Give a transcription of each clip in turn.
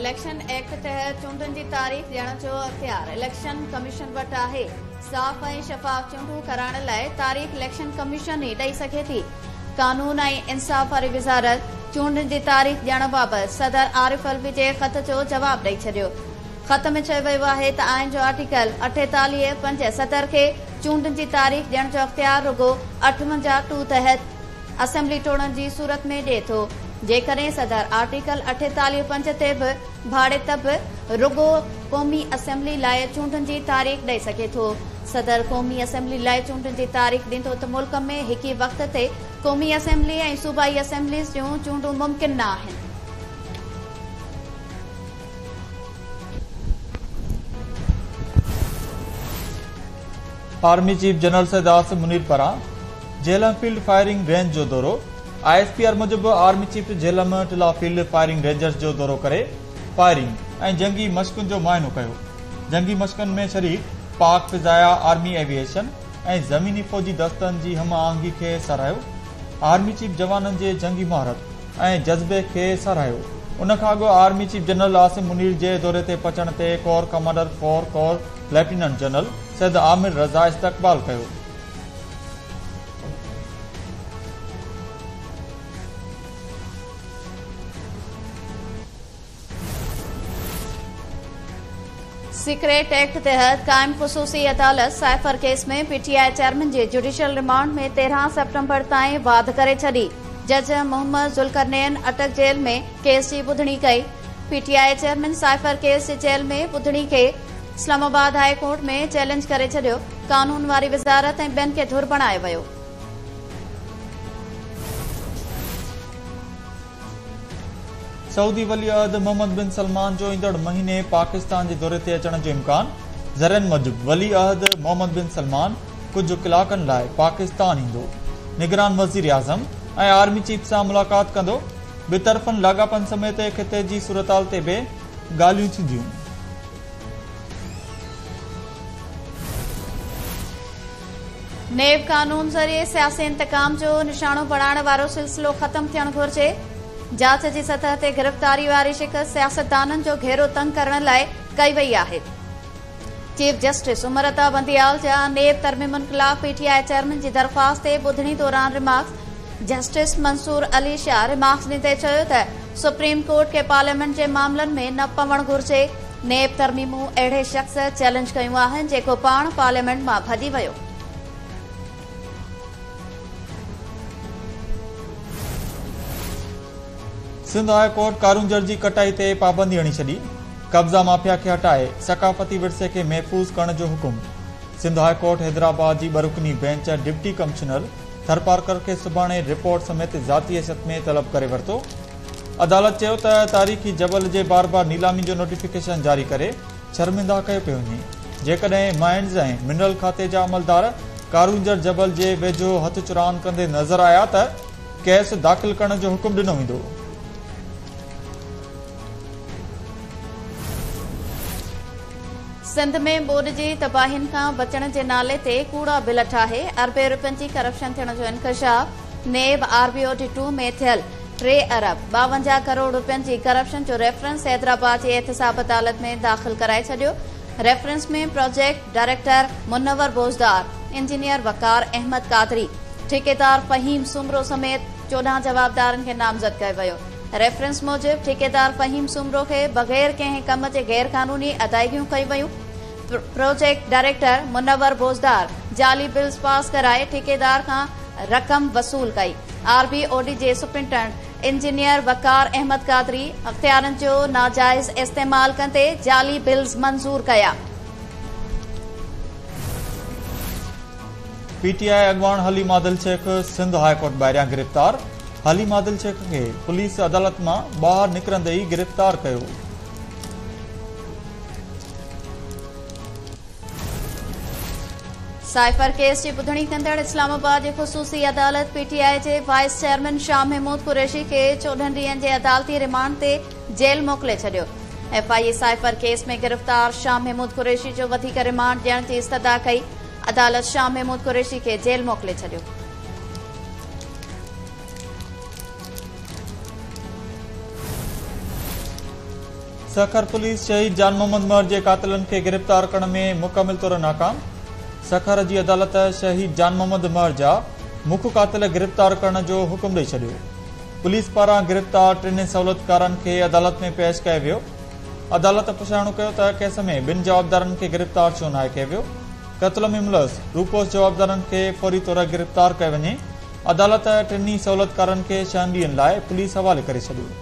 Election act तहत चूंडनि जी तारीख़ ॾियण जो अख़्तियार इलेक्शन कमीशन वटि आहे। साफ़ ऐं शफ़ाफ़ चूंडूं कराइण लाइ तारीख़ इलेक्शन कमीशन ई ॾेई सघे थी। कानून ऐं इंसाफ़ वारी वज़ारत चूंडनि जी तारीख़ ॾियण बाबति सदर आरिफ अलवी जे ख़त जो जवाब ॾेई छॾियो। ख़त में चयो वियो आहे त आइन जो आर्टिकल 48 5 सदर खे चूंडनि जी तारीख़ ॾियण जो अख़्तियार रुगो 58 तहत असेंबली टोड़नि जी सूरत में ॾिए थो। जेकॾहिं सदर आर्टिकल 48 5 ते बि भाड़े त बि रुगो क़ौमी असेंबली लाइ चूंडनि जी तारीख़ ॾेई सघे थो। सदर क़ौमी असेंबली लाइ चूंडनि जी तारीख़ ॾींदो त मुल्क में हिक ई वक़्त ते क़ौमी असेंबली ऐं सूबाई असेंबलीज़ जूं चूंडूं मुमकिन न आहिनि। Army chief general Syed Asim Munir पारां झेलम फील्ड फायरिंग रेंज जो दौरो। ISPR मुजिब army chief Jhelum Tilla field firing rangers जो दौरो करे फायरिंग ऐं जंगी मश्कुनि जो मुआयनो कयो। जंगी मश्कनि में शरीक पाक फिज़ाया आर्मी एविएशन ऐं ज़मीनी फ़ौजी दस्तनि जी हम आहंगी खे साराहियो। आर्मी चीफ जवाननि जे जंगी महारत ऐं जज़्बे खे साराहियो। उन खां अॻु army chief general Asim Munir जे दौरे ते पहुचण ते corps commander 4 corps lieutenant general Syed Aamir Raza इस्तक़बाल कयो। सीक्रेट एक्ट तहत कायम ख़ुसूसी अदालत साइफर केस में PTI चेयरमैन जे जुडिशियल रिमांड में 13 सितंबर ताईं वाध करे छॾी। जज मोहम्मद ज़ुल्करनैन अटक जेल में केस जी ॿुधणी कई। PTI चेयरमैन साइफर केस जे जेल में ॿुधणी खे इस्लामाबाद हाई कोर्ट में चैलेंज करे छॾियो। कानून वारी वज़ारत ऐं ॿियनि खे धुर बणायो वियो। सऊदी वली अहद मोहम्मद बिन सलमान जो ईंदड़ महीने पाकिस्तान जे दौरे ते अचण जो इम्कान। ज़रियनि मूजिब वली अहद मोहम्मद बिन सलमान कुझु कलाकनि लाइ पाकिस्तान ईंदो। निगरान वज़ीर आज़म ऐं आर्मी चीफ सां मुलाक़ात कंदो। ॿिए तरफ़नि लाॻापनि समेत ख़िते जी सूरतहाल ते बि ॻाल्हियूं थींदियूं। नेब कानून ज़रिए सियासी इंतकाम जो निशानो बणाइण वारो सिलसिलो ख़त्म थियणु घुरिजे। जांच जी सतह ते गिरफ़्तारी वारी शिकस्त सियासतदाननि जो घेरो तंग करण लाइ कई वई आहे। चीफ जस्टिस उमर अता बंदियाल जा नेब तरमीमुनि ख़िलाफ़ PTI चेयरमैन जी दरख़्वास्त ते ॿुधणी दौरान remarks. Justice Mansoor Ali Shah remarks ॾींदे चयो त सुप्रीम कोर्ट खे पार्लियामेंट जे मामलनि में न पवणु घुरिजे। नेब तरमीमूं अहिड़े शख़्स चैलेंज कयूं आहिनि जेको पाण पार्लियामेंट मां भॼी वियो। सिंध हाई कोर्ट कारूंजर जी कटाई ते पाबंदी हणी छॾी। कब्ज़ा माफिया खे हटाए सकाफ़ती विरसे खे महफ़ूज़ करण जो हुकुम। सिंध हाई कोर्ट हैदराबाद जी बरुकनी बेंच डिप्टी कमिश्नर थरपारकर खे सुभाणे रिपोर्ट समेत ज़ाती हैसियत में तलब करे वरितो। अदालत चयो त तारीख़ी जबल जे बार बार नीलामी जो नोटिफिकेशन जारी करे शर्मिंदा कयो पियो वञे। जेकॾहिं माइंस ऐं मिनरल खाते जा अमलदार कारूंजर जबल जे वेझो हथ चुरान कंदे नज़र आया त केस दाख़िल करण जो हुकुम ॾिनो वेंदो। सिंध में ॿोॾि जी तबाहियुनि खां बचण जे नाले ते कूड़ा बिल ठाहे अरबे रुपयनि जी करप्शन थियण जो इंकशाफ। नेब RBOD 2 में थियल 3 अरब 52 करोड़ रुपयनि जी करप्शन जो रेफरेंस हैदराबाद जी एहतिसाब अदालत में दाख़िल कराए छॾियो। रेफरेंस में project director Munawwar Bozdar, engineer वकार अहमद कादरी, ठेकेदार फ़हीम सुमरो समेत 14 जवाबदारनि खे नामज़द कयो वियो। रेफरेंस मूजिब ठेकेदार फ़हीम सुमरो खे बग़ैर कंहिं कम जे गैर कानूनी अदायगियूं कयूं वयूं। प्रोजेक्ट डायरेक्टर मुनव्वर बोज़दार जाली बिल्स पास कराए ठेकेदार खां रक़म वसूल कई। RBOD जे सुप्रिंटेंडेंट इंजीनियर वकार अहमद कादरी अख़्तियारनि जो नाजाइज़ इस्तेमाल कंदे जाली बिल्स मंज़ूर कया। PTI अॻवान हलीम आदिल शेख सिंध हाई कोर्ट ॿाहिरियां गिरफ़्तार। हलीम आदिल शेख खे पुलिस अदालत मां ॿाहिरि निकिरंदे ई गिरफ़्तार कयो। साइफर केस जी ॿुधणी कंदड़ इस्लामाबाद जी ख़ुसूसी अदालत PTI जे वाइस चेयरमैन शाह महमूद कुरैशी खे 14 ॾींहनि जे अदालती रिमांड ते जेल मोकिले छॾियो। FIA साइफर केस में गिरफ़्तार शाह महमूद कुरैशी जो वधीक रिमांड ॾियण जी इस्तदा कई। अदालत शाह महमूद कुरैशी खे जेल मोकिले छॾियो। सखर पुलिस शहीद जान मोहम्मद मर के कातिलन के गिरफ्तार करने में मुकम्मल तौर नाकाम। सखर की अदालत शहीद जान मोहम्मद मर जा मुख्य कातिल गिरफ्तार करने जो हुक्म दे छो। पुलिस पारा गिरफ्तार टिन सहूलतकारन के अदालत में पेश किया वियो। अदालत पुछाणो कयो त केस में बिन जवाबदारन के गिरफ्तार छो न किया। कत्ल में मुलस रूपोस जवाबदारन के फौरी तौर गिरफ्तार किया वने। अदालत टिनी सहूलतकारन के 6 ॾींहनि लाइ पुलिस हवाले करे छॾियो।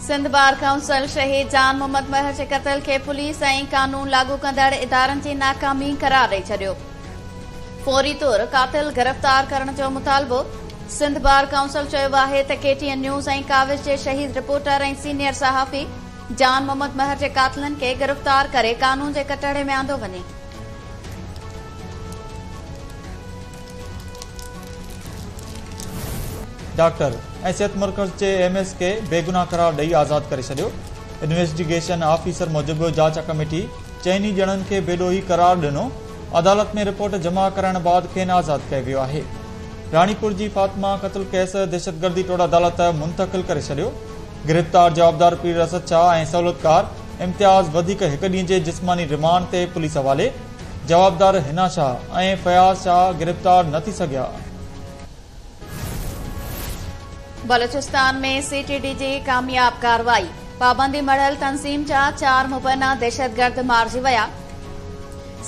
सिंध बार काउंसिल शहीद जान मोहम्मद महर के कत्ल के पुलिस ऐं कानून लागू कंदड़ इदारनि जी नाकामी करार ॾेई छॾियो। फौरी तौर कातिल गिरफ्तार करण जो मुतालबो। सिंध बार काउंसिल चयो आहे त KTN न्यूज़ ऐं काविश जे शहीद रिपोर्टर ऐं सीनियर सहाफ़ी जान मोहम्मद महर के कातिलन के गिरफ्तार करे कानून के कटड़े में आंदो वञे। डॉक्टर ऐं सेहत मर्कज़ के MS के बेगुनाह करार ॾेई आज़ाद करे छॾियो। इन्वेस्टिगेशन ऑफिसर मूजिब जांच कमेटी चइनी ॼणनि खे बेॾोही करार ॾिनो। अदालत में रिपोर्ट जमा कराइण बाद खेनि आज़ाद कयो वियो आहे। रानीपुर जी फातिमा क़त्ल केस दहशतगर्दी टोड़ अदालत मुंतक़िल करे छॾियो। गिरफ्तार जवाबदार पीर असद शाह ऐं सहूलतकार इम्तियाज़ वधीक हिक ॾींहं जे जिस्मानी रिमांड ते पुलिस हवाले। जवाबदार हिना शाह ऐं फयाज़ शाह गिरफ्तार न थी सघिया। बलूचिस्तान में CTD जी कामयाब कार्रवाई। पाबंदी मढ़ल तंजीम जा 4 मुबैना दहशतगर्द मारिजी विया।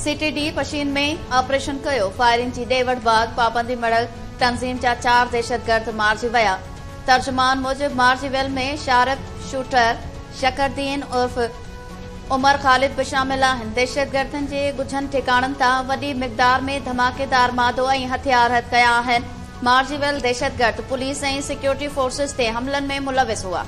CTD पशीन में ऑपरेशन कयो। फायरिंग जी ॾे वठ बाद पाबंदी मढ़ल तंजीम जा 4 दहशतगर्द मारिजी विया। तर्जुमान मूजिब मारिजी वियल में शारप शूटर शकरदीन उर्फ उमर ख़ालिद भी शामिल आहिनि। दहशतगर्दनि जे ॻुझनि ठिकाणनि तां वॾी मिक़दार में धमाकेदार मादो ऐं हथियार हथ कया आहिनि। मारिजी वियल दहशतगर्द पुलिस ऐं सिक्योरिटी फोर्सेस ते हमलनि में मुलविस हुआ।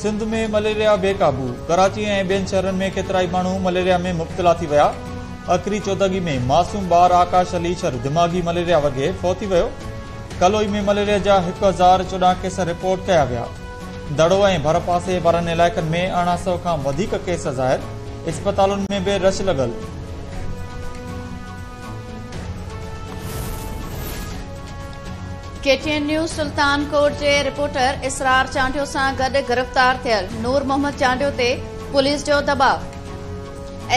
सिंध में मलेरिया बेकाबू। कराची ऐं ॿियनि शहरनि में केतिराई माण्हू मलेरिया में मुब्तला थी विया। अखरी चौदगी में मासूम ॿार आकाश अली शर दिमाग़ी मलेरिया वगे फौत थी वियो। कलोई में मलेरिया जा 1014 केस रिपोर्ट कया विया। दड़ो ऐं भर पासे वारनि इलाइक़नि में 800 खां वधीक केस ज़ाहिर। इस्पतालुनि में बि रश लॻल। KTN न्यूज़ सुल्तानकोट के रिपोर्टर इसरार चांडियो सां गॾु गिरफ्तार थियल नूर मोहम्मद चांडियो ते पुलिस जो दबाव।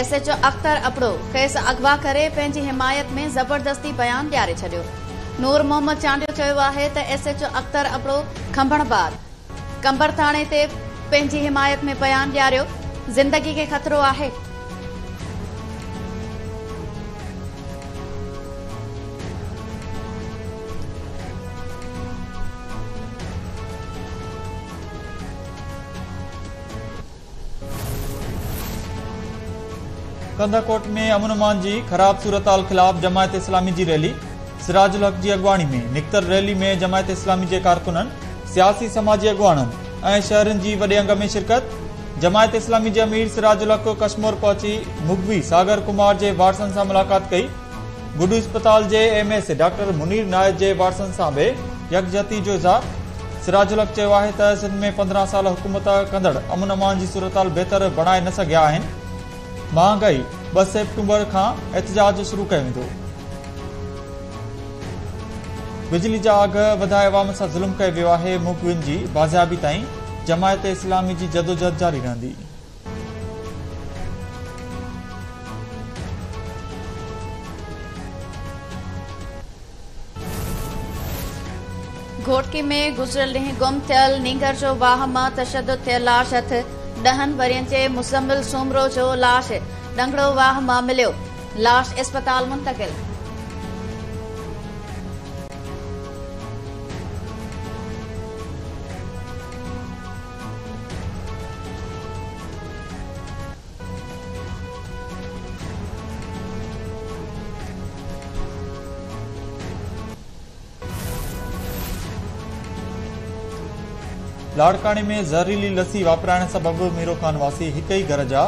SHO अख्तर अपड़ो खेस अगवा करे पंहिंजी हिमायत में ज़बरदस्ती बयान ॾियारे छॾियो। नूर मोहम्मद चांडियो चयो आहे त SHO अख्तर अपड़ो खंभण बाद कंबर थाणे ते पंहिंजी हिमायत में बयान ॾियारियो। ज़िंदगी खे ख़तरो आहे। कंदाकोट में अमन जी खराब सूरत हाल खिलाफ जमायत इस्लामी की रैली। सिराजुल हक की अगवानी में निकतल रैली में जमायत इस्लामी के कारकुनन सियासी समाजी अगवानन ऐं शहरन की वडे अंग में शिरकत। जमायत इस्लामी के अमीर सिराजुल हक कश्मीर पहुंची मुगवी सागर कुमार के वारसन से मुलाकात कई। गुडू अस्पताल के MS डॉक्टर मुनीर नायद के वारसन से भी यकजहती जो इज़हार। सिराजुल हक चयो आहे त सिंध में 15 साल हुकूमत कंदड़ अमन अमान की सूरत हाल बेहतर बणाए न सघिया आहिनि। महंगाई 2 सेप्टेम्बर का एहतजाज शुरू किया वेंदो। बिजली जा अघ वधाए अवाम सां ज़ुल्म कयो वियो आहे। मुकविन जी बाज़ियाबी ताईं जमायत इस्लामी की जदोजहद जारी रहंदी। घोटकी में गुज़िरियल ॾींहुं गुम थियल नींगर जो वाहम तशद्दुद थियल लाश हथ। 10 वरियनि जे मुज़म्मिल सूमरो जो लाश डंगड़ो वाहम मिलियो। लाश अस्पताल मुंतकिल। लाड़काने में ज़हरीली लस्सी वापराइण सबबि मीरो खान वासी हिक ई घर जा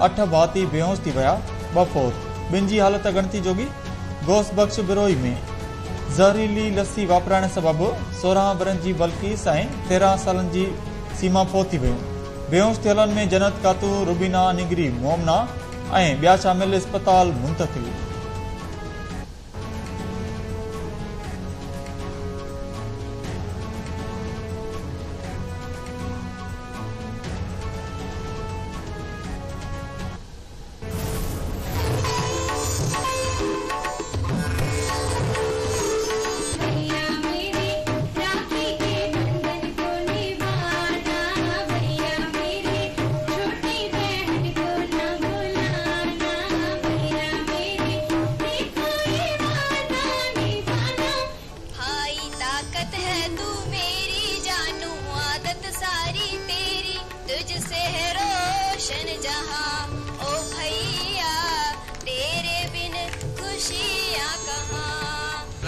8 भाती बेहोश थी विया। 2 फौत, 2 जी हालत गणती जोगी। गोस बख्श बिरोई में ज़हरीली लस्सी वापराइण सबबि 16 बरनि जी बल्कीस ऐं 13 सालनि जी सीमा फोत थी वियूं। बेहोश थियलनि में जन्नत कातू, रुबीना निगरी, मोमना ऐं ॿिया शामिल अस्पताल मुंतक़िल।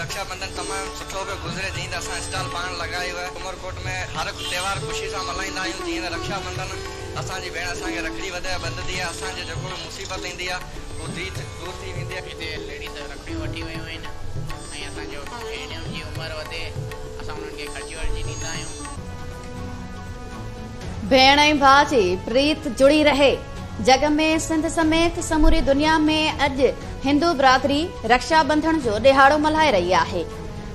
रक्षाबंधन तमाम सुठो पियो गुज़रे। जीअं त असां स्टॉल पाण लगायो आहे उमरकोट में, हर त्योहार ख़ुशी सां मल्हाईंदा आहियूं। जीअं त रक्षाबंधन असांजी भेण असांखे रखड़ी वधाए बंधदी आहे, असांजे जेको बि मुसीबत ईंदी आहे उहो दूर थी वेंदी आहे। हिते लेडीज़ रखड़ी वठी वियूं आहिनि ऐं असांजो भेणियुनि जी उमिरि वधे, असां उन्हनि खे ख़र्ची वर्ची ॾींदा आहियूं। भेण ऐं भाउ जी प्रीत जुड़ी रहे। जग में सिंध समेत समूरी दुनिया में अॼु हिंदू बिरादरी रक्षाबंधन जो ॾिहाड़ो मल्हाए रही आहे।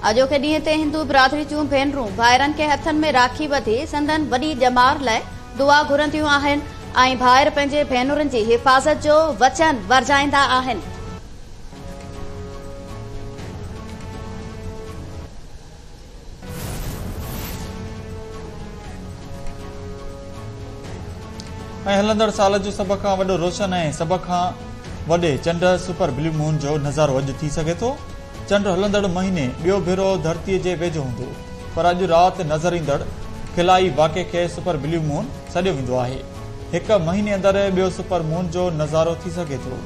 अॼोके ॾींहं ते हिंदू बिरादरी जूं भेनरूं भाइरनि खे हथनि में राखी ॿधी संदन वॾी ॼमार लाइ दुआ घुरंदियूं आहिनि ऐं भाइर पंहिंजे भेनरुनि जी हिफ़ाज़त जो वचन वरजाईंदा आहिनि। ऐं हलंदड़ साल जो सभ खां वॾो रोशन ऐं सभ खां वॾे चंड सुपर ब्लू मून जो नज़ारो अॼु थी सघे थो। चंड हलंदड़ महीने ॿियो भेरो धरतीअ जे वेझो हूंदो, पर अॼु राति नज़र ईंदड़ खिलाई वाक़े खे सुपर ब्लू मून सॾियो वेंदो आहे। 1 महीने अंदरि ॿियो सुपर मून जो नज़ारो थी सघे थो।